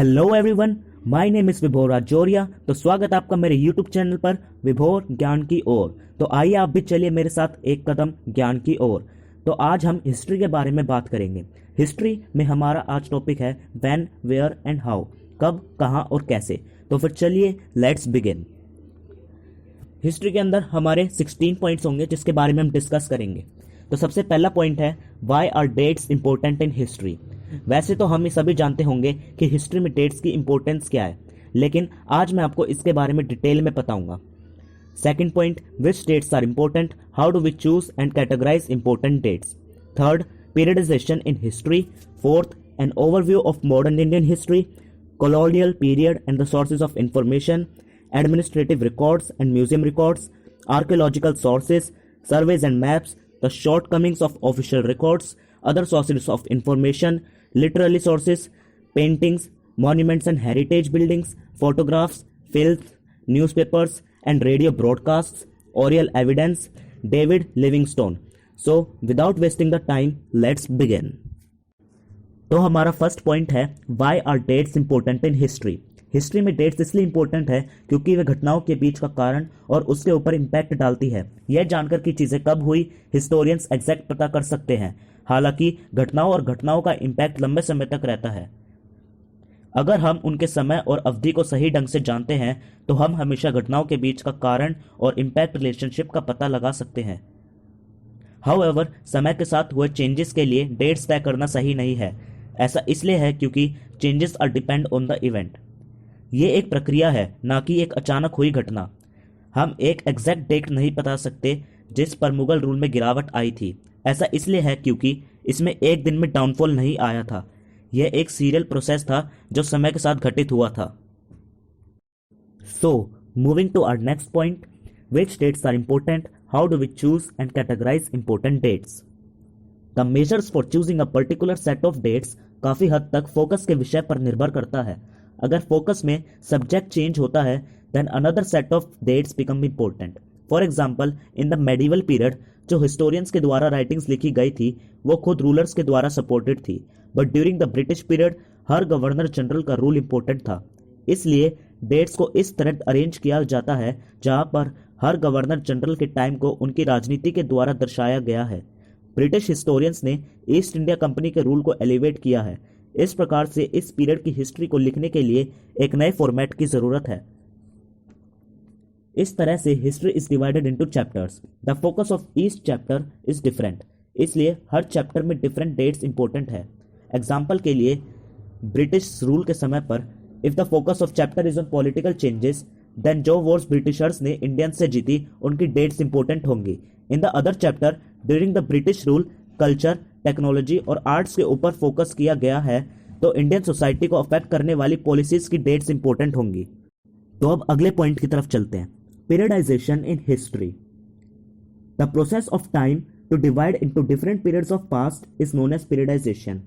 Hello everyone, my name is विभोर राजौरिया। तो स्वागत है आपका मेरे यूट्यूब चैनल पर विभोर ज्ञान की ओर। तो आइए आप भी चलिए मेरे साथ एक कदम ज्ञान की ओर। तो आज हम हिस्ट्री के बारे में बात करेंगे। हिस्ट्री में हमारा आज टॉपिक है व्हेन, वेयर एंड हाउ, कब, कहाँ और कैसे। तो फिर चलिए लेट्स बिगिन। हिस्ट्री के अंदर हमारे 16 पॉइंट्स होंगे जिसके बारे में हम डिस्कस करेंगे। तो सबसे पहला पॉइंट है why are dates important in history. वैसे तो हम सभी जानते होंगे कि हिस्ट्री में डेट्स की इंपॉर्टेंस क्या है, लेकिन आज मैं आपको इसके बारे में डिटेल में बताऊंगा। Second point, which dates are important, how do we choose and categorize important dates. Third, periodization in history. Fourth, an overview of modern Indian history, colonial period and the sources of information, administrative records and museum records, archaeological sources, surveys and maps, the shortcomings of official records, other sources of information, literary sources, paintings, monuments and heritage buildings, photographs, films, newspapers and radio broadcasts, oral evidence, David Livingstone. So, without wasting the time, let's begin. तो हमारा first point है why are dates important in history. History में dates इसलिए important है क्योंकि वे घटनाओं के बीच का कारण और उसके ऊपर इम्पैक्ट डालती है। यह जानकर कि चीजें कब हुई हिस्टोरियंस एग्जैक्ट पता कर सकते हैं, हालांकि घटनाओं और घटनाओं का इम्पैक्ट लंबे समय तक रहता है। अगर हम उनके समय और अवधि को सही ढंग से जानते हैं तो हम हमेशा घटनाओं के बीच का कारण और इम्पैक्ट रिलेशनशिप का पता लगा सकते हैं। हाउएवर, समय के साथ हुए चेंजेस के लिए डेट्स तय करना सही नहीं है। ऐसा इसलिए है क्योंकि changes are depend on the event. ये एक प्रक्रिया है, ना कि एक अचानक हुई घटना। हम एक एग्जैक्ट डेट नहीं बता सकते जिस पर मुगल रूल में गिरावट आई थी। ऐसा इसलिए है क्योंकि इसमें एक दिन में डाउनफॉल नहीं आया था। यह एक सीरियल प्रोसेस था जो समय के साथ घटित हुआ था। So moving to our next point, which dates are important, how do we choose and categorize important dates. The measures for choosing a particular set of dates काफी हद तक फोकस के विषय पर निर्भर करता है। अगर फोकस में सब्जेक्ट चेंज होता है then another set of dates become important. For example, in the medieval period जो हिस्टोरियंस के द्वारा राइटिंग्स लिखी गई थी वो खुद रूलर्स के द्वारा सपोर्टेड थी, but during the British period her governor general का रूल इंपॉर्टेंट था। इसलिए डेट्स को इस तरह अरेंज किया जाता है जहां पर हर गवर्नर जनरल के टाइम को उनकी राजनीति के द्वारा दर्शाया गया है। ब्रिटिश हिस्टोरियंस ने ईस्ट इंडिया कंपनी के रूल को एलिवेट किया है। इस प्रकार से इस पीरियड की हिस्ट्री को लिखने के लिए एक नए फॉर्मेट की जरूरत है। इस तरह से history is divided into chapters. The focus of each chapter is different, इसलिए हर चैप्टर में डिफरेंट डेट्स इंपॉर्टेंट है। एग्जाम्पल के लिए, ब्रिटिश रूल के समय पर if the focus of chapter is on political changes then जो वॉर्स ब्रिटिशर्स ने इंडियंस से जीती उनकी डेट्स इंपॉर्टेंट होंगी। In the other chapter during the British rule culture, technology और आर्ट्स के ऊपर फोकस किया गया है तो इंडियन सोसाइटी को अफेक्ट करने वाली पॉलिसीज की डेट्स इंपॉर्टेंट होंगी। तो अब अगले पॉइंट की तरफ चलते हैं, periodization in history. The process of time to divide into different periods of past is known as periodization.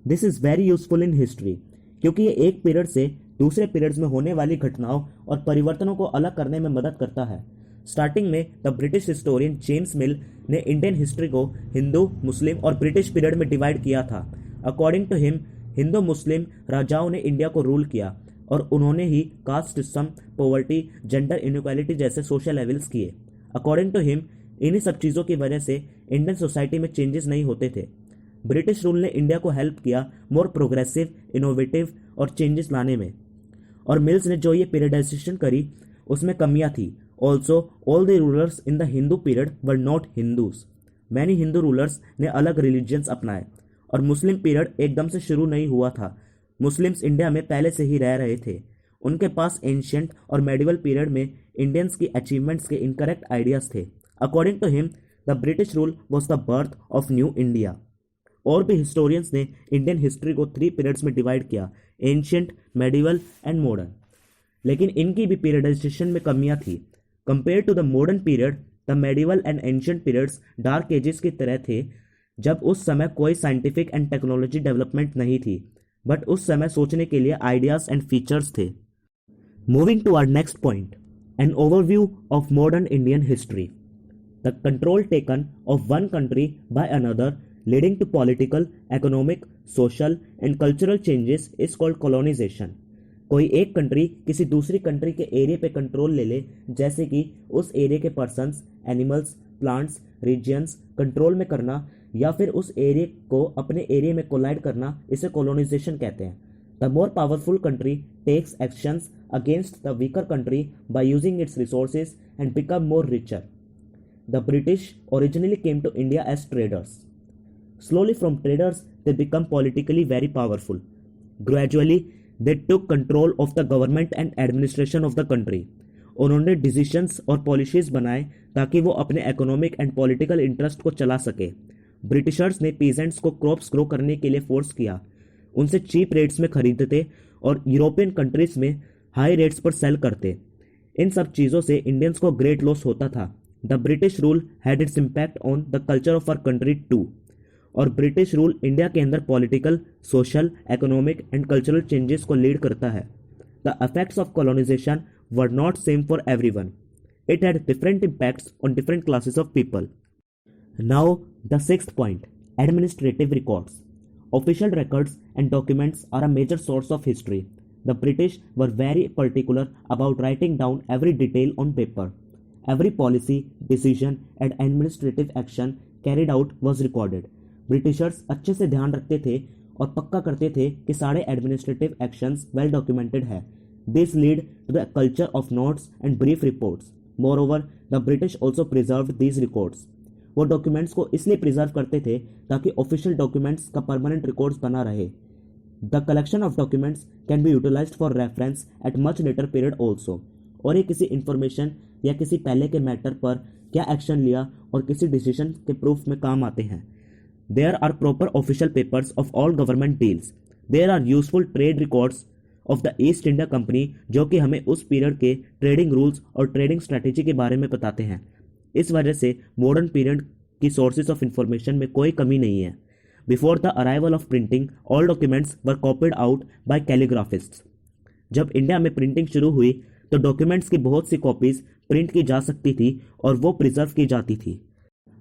This is very useful in history क्योंकि ये एक पीरियड से दूसरे पीरियड्स में होने वाली घटनाओं और परिवर्तनों को अलग करने में मदद करता है। स्टार्टिंग में द ब्रिटिश हिस्टोरियन जेम्स मिल ने इंडियन हिस्ट्री को हिंदू, मुस्लिम और ब्रिटिश पीरियड में डिवाइड किया था। According to him, Hindu Muslim राजाओं ने इंडिया को रूल किया और उन्होंने ही caste system, poverty, gender inequality जैसे सोशल लेवल्स किए। अकॉर्डिंग टू हिम, इन्हीं सब चीज़ों की वजह से इंडियन सोसाइटी में चेंजेस नहीं होते थे। ब्रिटिश रूल ने इंडिया को हेल्प किया मोर प्रोग्रेसिव, इनोवेटिव और चेंजेस लाने में। और मिल्स ने जो ये पीरियडाइजेशन करी उसमें कमियां थी। Also all the rulers in the Hindu period were not Hindus. Many Hindu rulers ने अलग रिलीजियंस अपनाए और मुस्लिम पीरियड एकदम से शुरू नहीं हुआ था। मुस्लिम्स इंडिया में पहले से ही रह रहे थे। उनके पास एंशियंट और मेडिवल पीरियड में इंडियंस की अचीवमेंट्स के इनकरेक्ट आइडियाज थे। According to him, the British rule was the birth of new India. और भी हिस्टोरियंस ने इंडियन हिस्ट्री को 3 पीरियड्स में डिवाइड किया, एंशियंट, मेडिवल एंड मॉडर्न। लेकिन इनकी भी पीरियडाइजेशन में कमियां थी। Compare to the modern period, the medieval and ancient periods dark ages की तरह थे जब उस समय कोई साइंटिफिक एंड टेक्नोलॉजी डेवलपमेंट नहीं थी, बट उस समय सोचने के लिए आइडियाज एंड फीचर्स थे। Moving to our next point, an overview of modern Indian history. The control taken of one country by another leading to political, economic, social and cultural changes is called colonization. कोई एक country किसी दूसरी country के area पे control ले ले, जैसे कि उस एरिया के persons, animals, plants, regions control में करना या फिर उस एरिया को अपने एरिया में कोलाइड करना, इसे कोलोनाइजेशन कहते हैं. The more powerful country takes actions against the weaker country by using its resources and become more richer. The British originally came to India as traders. Slowly from traders, they become politically very powerful. Gradually, they took control of the government and administration of the country. उन्होंने decisions और policies बनाए ताकि वो अपने economic and political interest को चला सके. Britishers ने पीजेंट्स को क्रॉप्स ग्रो करने के लिए फोर्स किया, उनसे चीप रेट्स में खरीदते और यूरोपियन कंट्रीज में हाई रेट्स पर सेल करते. इन सब चीज़ों से इंडियंस को ग्रेट लॉस होता था. The British rule had its impact on the culture of our country too. और ब्रिटिश रूल इंडिया के अंदर political, social, economic and cultural changes को लीड करता है. The effects of colonization were not same for everyone. It had different impacts on different classes of people. Now the sixth point, administrative records. Official records and documents are a major source of history. The British were very particular about writing down every detail on paper. Every policy, decision and administrative action carried out was recorded. Britishers अच्छे से ध्यान रखते थे और पक्का करते थे कि सारे एडमिनिस्ट्रेटिव एक्शंस वेल डॉक्यूमेंटेड है. This lead to the culture of notes and brief reports. Moreover, the British also preserved these records. वो डॉक्यूमेंट्स को इसलिए प्रिजर्व करते थे ताकि ऑफिशियल डॉक्यूमेंट्स का परमानेंट रिकॉर्ड्स बना रहे. The collection of documents can be utilized for reference at much later period also. और ये किसी इन्फॉर्मेशन या किसी पहले के मैटर पर क्या एक्शन लिया और किसी डिसीजन के प्रूफ में काम आते हैं. There are proper official papers of all government deals. There are useful trade records of the East India Company, जो कि हमें उस पीरियड के ट्रेडिंग रूल्स और ट्रेडिंग स्ट्रैटेजी के बारे में बताते हैं. इस वजह से मॉडर्न पीरियड की सोर्सेज ऑफ इंफॉर्मेशन में कोई कमी नहीं है. Before the arrival of printing, all documents were copied out by calligraphists. जब इंडिया में प्रिंटिंग शुरू हुई तो डॉक्यूमेंट्स की बहुत सी कॉपीज प्रिंट की जा सकती थी और वो प्रिजर्व की जाती थी.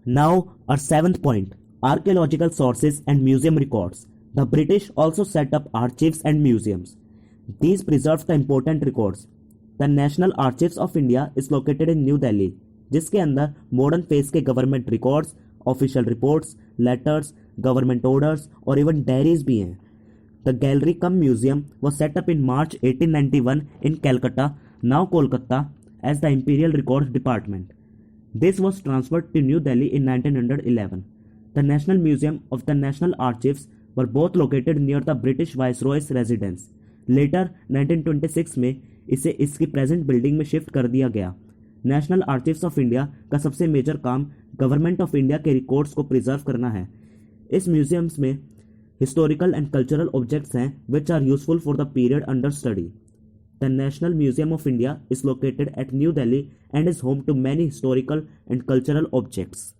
Now our seventh point, archaeological sources and museum records. The British also set up archives and museums. These preserve the important records. The National Archives of India is located in New Delhi, जिसके अंदर modern phase के government records, official reports, letters, government orders और even diaries भी हैं. The gallery cum museum was set up in March 1891 in Calcutta, now Kolkata, as the Imperial Records Department. This was transferred to New Delhi in 1911. The National Museum of the National Archives were both located near the British Viceroy's residence. Later 1926 में इसे इसकी present building में shift कर दिया गया. National Archives of India का सबसे major काम गवर्नमेंट ऑफ इंडिया के रिकॉर्ड्स को प्रिजर्व करना है. इस म्यूजियम्स में हिस्टोरिकल एंड कल्चरल ऑब्जेक्ट्स हैं which are useful for the period under study. The National Museum of India is located at New Delhi and is home to many historical and cultural objects.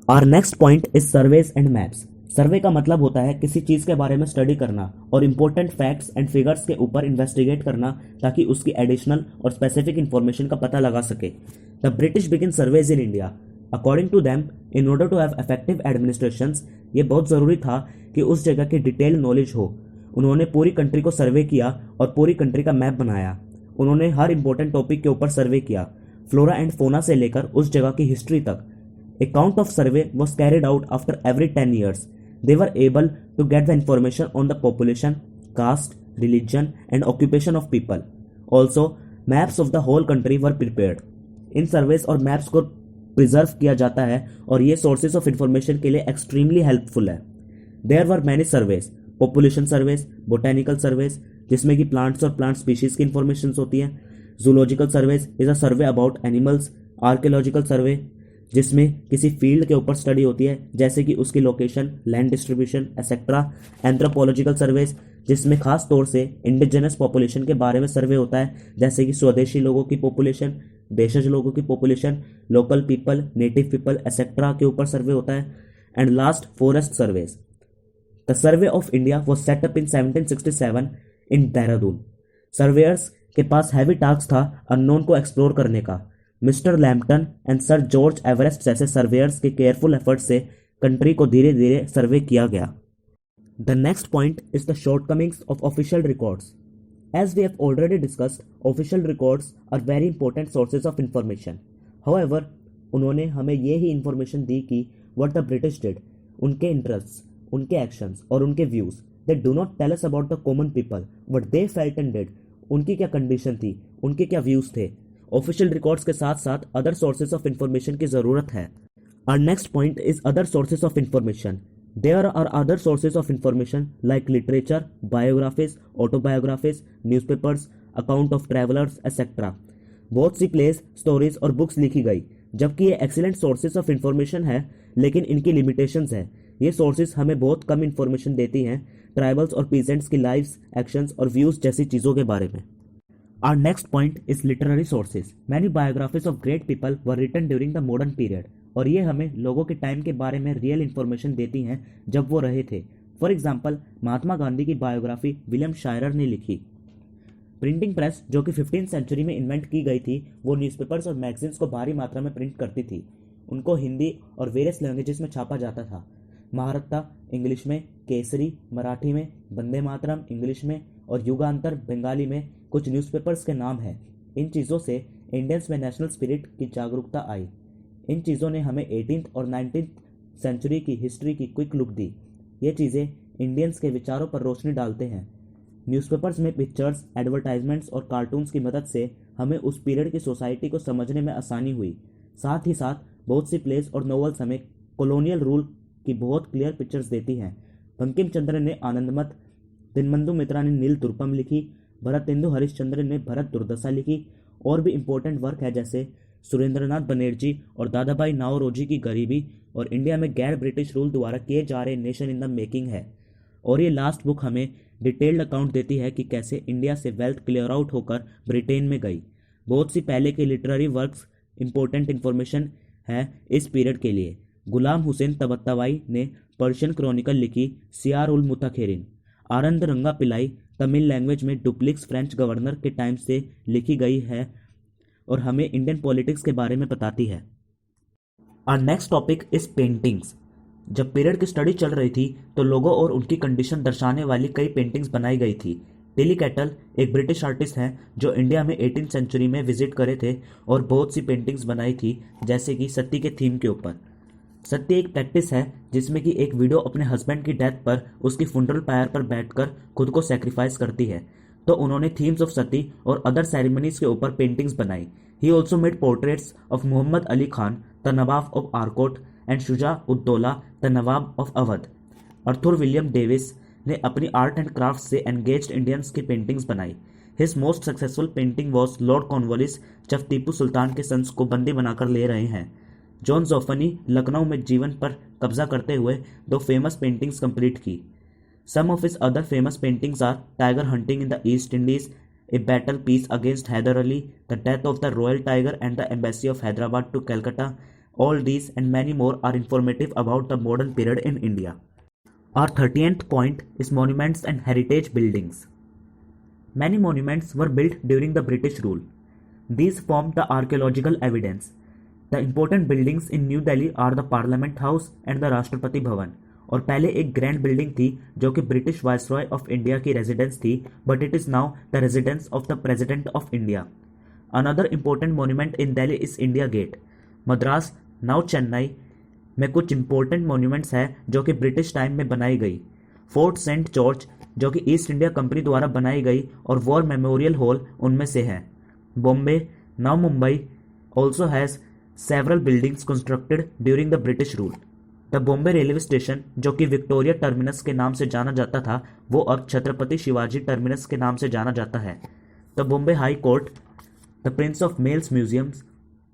Our next point is surveys and maps. Survey का मतलब होता है किसी चीज के बारे में study करना और इंपॉर्टेंट फैक्ट्स एंड फिगर्स के ऊपर इन्वेस्टिगेट करना ताकि उसकी एडिशनल और स्पेसिफिक इंफॉर्मेशन का पता लगा सके. The British begin surveys in India. According to them, in order to have effective administrations, ये बहुत ज़रूरी था कि उस जगह की डिटेल नॉलेज हो. उन्होंने पूरी कंट्री को सर्वे किया और पूरी कंट्री का मैप बनाया. उन्होंने हर इंपॉर्टेंट टॉपिक के ऊपर सर्वे किया, फ्लोरा एंड फोना से लेकर उस जगह की हिस्ट्री तक. A count of survey was carried out after every 10 years. They were able to get the information on the population, caste, religion and occupation of people. Also, maps of the whole country were prepared. इन सर्वेस और maps को preserve किया जाता है और ये sources of information के लिए extremely helpful है. There were many surveys, population surveys, botanical surveys जिसमें कि प्लांट्स और प्लांट स्पीशीज की इंफॉर्मेशन होती है. Zoological surveys is a survey about animals. Archaeological सर्वे जिसमें किसी फील्ड के ऊपर स्टडी होती है जैसे कि उसकी location, land distribution etcetera. Anthropological surveys जिसमें खास तौर से इंडिजिनस पॉपुलेशन के बारे में सर्वे होता है जैसे कि स्वदेशी लोगों की पॉपुलेशन, देशज लोगों की population, local people, native people etcetera के ऊपर सर्वे होता है. And last, forest surveys. The survey of India was setup in 1767 in Dehradun. Surveyor's के पास हैवी टास्क था अननोन को एक्सप्लोर करने का. Mister Lampton and sir George Everest जैसे सर्वेयर्स के केयरफुल एफर्ट से कंट्री को धीरे धीरे सर्वे किया गया। The next point is the shortcomings of official records. As we have already discussed, official records are very important sources of information. However, उन्होंने हमें ये ही इंफॉर्मेशन दी कि what the British did, उनके interests, उनके actions और उनके views. They do not tell us about the common people, what they felt and did. उनकी क्या कंडीशन थी, उनके क्या व्यूज थे। ऑफिशियल रिकॉर्ड्स के साथ साथ अदर सोर्सेज ऑफ इंफॉर्मेशन की जरूरत है। Our next point is other sources of information. There are other sources of information like literature, biographies, autobiographies, newspapers, account of travelers, etc. बहुत सी प्लेस, स्टोरीज और books लिखी गई, जबकि ये एक्सीलेंट सोर्सेज ऑफ इंफॉर्मेशन है, लेकिन इनकी लिमिटेशंस है। ये सोर्सेज हमें बहुत कम इंफॉर्मेशन देती हैं ट्राइबल्स और पीजेंट्स की लाइफ्स, एक्शंस और व्यूज जैसी चीज़ों के बारे में। Our next point is literary sources. Many biographies of great people were written during the modern period. और ये हमें लोगों के टाइम के बारे में रियल इन्फॉर्मेशन देती हैं जब वो रहे थे। फॉर एग्जाम्पल, महात्मा गांधी की बायोग्राफी विलियम शायरर ने लिखी। प्रिंटिंग प्रेस जो कि 15th सेंचुरी में इन्वेंट की गई थी, वो न्यूज़पेपर्स और मैगजीन्स को भारी मात्रा में प्रिंट करती थी। उनको हिंदी और वेरियस लैंग्वेजेस में छापा जाता था। महारत्ता इंग्लिश में, केसरी मराठी में, वंदे मातरम इंग्लिश में और युगांतर बंगाली में कुछ न्यूज़पेपर्स के नाम हैं। इन चीज़ों से इंडियंस में नेशनल स्पिरिट की जागरूकता आई। इन चीज़ों ने हमें 18th और 19th सेंचुरी की हिस्ट्री की क्विक लुक दी। ये चीज़ें इंडियंस के विचारों पर रोशनी डालते हैं। न्यूज़पेपर्स में पिक्चर्स, एडवर्टाइजमेंट्स और कार्टून्स की मदद से हमें उस पीरियड की सोसाइटी को समझने में आसानी हुई। साथ ही साथ बहुत सी प्लेस और नॉवेल्स हमें कॉलोनियल रूल की बहुत क्लियर पिक्चर्स देती हैं। बंकिम चंद्र ने आनंदमठ, दिनबंधु मित्रा ने नील तुर्पम लिखी, भरतेंदु हरिश्चंद्र ने भरत दुर्दशा लिखी। और भी इम्पोर्टेंट वर्क है जैसे सुरेंद्रनाथ बनर्जी और दादाभाई नाओरोजी की गरीबी और इंडिया में गैर ब्रिटिश रूल द्वारा किए जा रहे नेशन इन द मेकिंग है। और ये लास्ट बुक हमें डिटेल्ड अकाउंट देती है कि कैसे इंडिया से वेल्थ क्लियर आउट होकर ब्रिटेन में गई। बहुत सी पहले के लिटरेरी वर्क्स इंपॉर्टेंट इन्फॉर्मेशन है इस पीरियड के लिए। गुलाम हुसैन तबत्ताबाई ने पर्शियन क्रॉनिकल लिखी, सियार उल मुताखिरीन। आनंद रंगा पिलाई तमिल लैंग्वेज में डुप्लिक्स फ्रेंच गवर्नर के टाइम से लिखी गई है और हमें इंडियन पॉलिटिक्स के बारे में बताती है। Our next topic is paintings. जब पीरियड की स्टडी चल रही थी तो लोगों और उनकी कंडीशन दर्शाने वाली कई पेंटिंग्स बनाई गई थी। टिली कैटल एक ब्रिटिश आर्टिस्ट हैं जो इंडिया में 18th सेंचुरी में विजिट करे थे और बहुत सी पेंटिंग्स बनाई थी, जैसे कि सती के थीम के ऊपर। सती एक प्रैक्टिस है जिसमें कि एक विडो अपने हस्बैंड की डेथ पर उसकी फुनरल पायर पर बैठकर खुद को सेक्रीफाइस करती है। तो उन्होंने थीम्स ऑफ सती और अदर सेरेमनीज के ऊपर पेंटिंग्स बनाई। He also made portraits of Mohammad Ali Khan the Nawab of Arcot and Shuja Uddaula the Nawab of Awadh. Arthur William Devis ने अपनी आर्ट एंड क्राफ्ट से एंगेज्ड इंडियंस की पेंटिंग्स बनाई। His most successful painting was Lord Cornwallis जब टीपू सुल्तान के सन्स को बंदी बनाकर ले रहे हैं। जॉन जोफनी लखनऊ में जीवन पर कब्जा करते हुए 2 फेमस पेंटिंग्स कंप्लीट की। Some of his other famous paintings are Tiger Hunting in the East Indies, A Battle Piece Against Hyder Ali, The Death of the Royal Tiger and the Embassy of Hyderabad to Calcutta. All these and many more are informative about the modern period in India. Our 30th point is monuments and heritage buildings. Many monuments were built during the British rule. These form the archaeological evidence. The important buildings in New Delhi are the Parliament House and the Rashtrapati Bhavan. और पहले एक grand building थी जो कि British viceroy of India की residence थी, but it is now the residence of the president of India. Another important monument in Delhi is India gate. Madras now Chennai में कुछ इंपॉर्टेंट मोन्यूमेंट्स हैं जो कि ब्रिटिश टाइम में बनाई गई। फोर्ट सेंट जॉर्ज जो कि ईस्ट इंडिया कंपनी द्वारा बनाई गई और वॉर मेमोरियल हॉल उनमें से है। Bombay now Mumbai also has several buildings constructed during the British rule. The Bombay railway station जो कि विक्टोरिया टर्मिनस के नाम से जाना जाता था, वो अब छत्रपति शिवाजी टर्मिनस के नाम से जाना जाता है। The Bombay High Court, the Prince of Wales museums,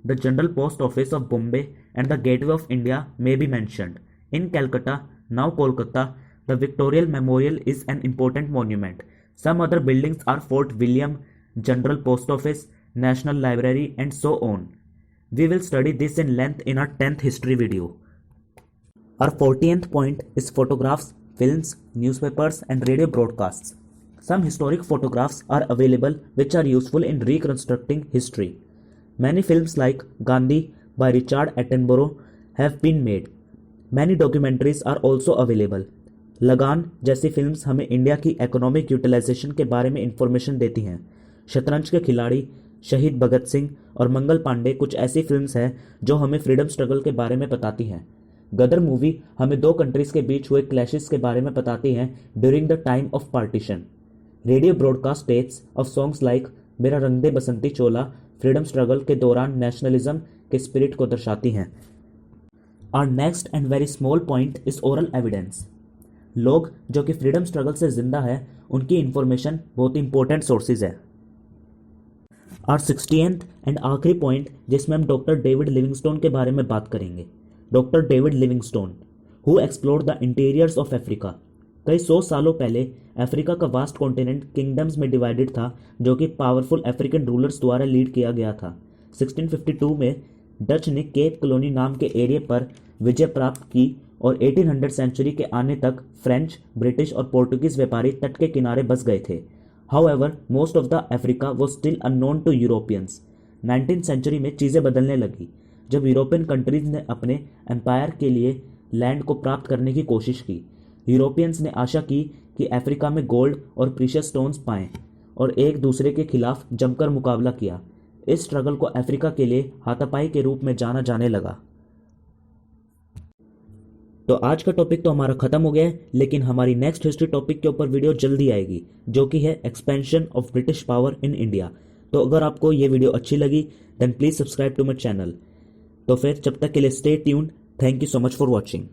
the General Post Office of Bombay and the Gateway of India may be mentioned. In Calcutta now Kolkata the Victoria Memorial is an important monument. Some other buildings are Fort William, General Post Office, National Library and so on. We will study this in length in our 10th history video. Our 40th point is photographs, films, newspapers and radio broadcasts. Some historic photographs are available which are useful in reconstructing history. Many films like Gandhi by Richard Attenborough have been made. Many documentaries are also available. Lagaan जैसी films हमें India की economic utilisation के बारे में information देती हैं। शतरंज के खिलाड़ी, शहीद भगत सिंह और मंगल पांडे कुछ ऐसी फिल्म्स हैं जो हमें फ्रीडम स्ट्रगल के बारे में बताती हैं। गदर मूवी हमें दो कंट्रीज के बीच हुए क्लैशेस के बारे में बताती हैं during the time of partition. Radio broadcast tapes of songs like मेरा रंग दे बसंती चोला फ्रीडम स्ट्रगल के दौरान नेशनलिज्म के स्पिरिट को दर्शाती हैं। Our next and very small point is oral evidence. लोग जो कि फ्रीडम स्ट्रगल से जिंदा है उनकी इंफॉर्मेशन बहुत इंपॉर्टेंट सोर्सेज है। आवर 60th एंड आखिरी पॉइंट जिसमें हम डॉक्टर डेविड लिविंगस्टोन के बारे में बात करेंगे। Doctor David Livingstone who explored the interiors of Africa. कई 100 सालों पहले अफ्रीका का वास्ट कॉन्टिनेंट किंगडम्स में डिवाइडेड था जो कि पावरफुल अफ्रीकन रूलर्स द्वारा लीड किया गया था। 1652 में डच ने केप कॉलोनी नाम के एरिया पर विजय प्राप्त की और 1800 सेंचुरी के आने तक फ्रेंच, ब्रिटिश और पोर्टुगीज व्यापारी तट के किनारे बस गए थे। However most of the Africa was still unknown to Europeans. 19th century में चीज़ें बदलने लगी जब यूरोपियन कंट्रीज ने अपने एम्पायर के लिए लैंड को प्राप्त करने की कोशिश की। यूरोपियंस ने आशा की कि अफ्रीका में गोल्ड और प्रीशियस स्टोन्स पाएं और एक दूसरे के खिलाफ जमकर मुकाबला किया। इस स्ट्रगल को अफ्रीका के लिए हाथापाई के रूप में जाना जाने लगा। तो आज का टॉपिक तो हमारा खत्म हो गया है, लेकिन हमारी नेक्स्ट हिस्ट्री टॉपिक के ऊपर वीडियो जल्दी आएगी जो कि है expansion of British power in India. तो अगर आपको ये वीडियो अच्छी लगी then please subscribe to my channel. तो फिर जब तक के लिए stay tuned. Thank you so much for watching.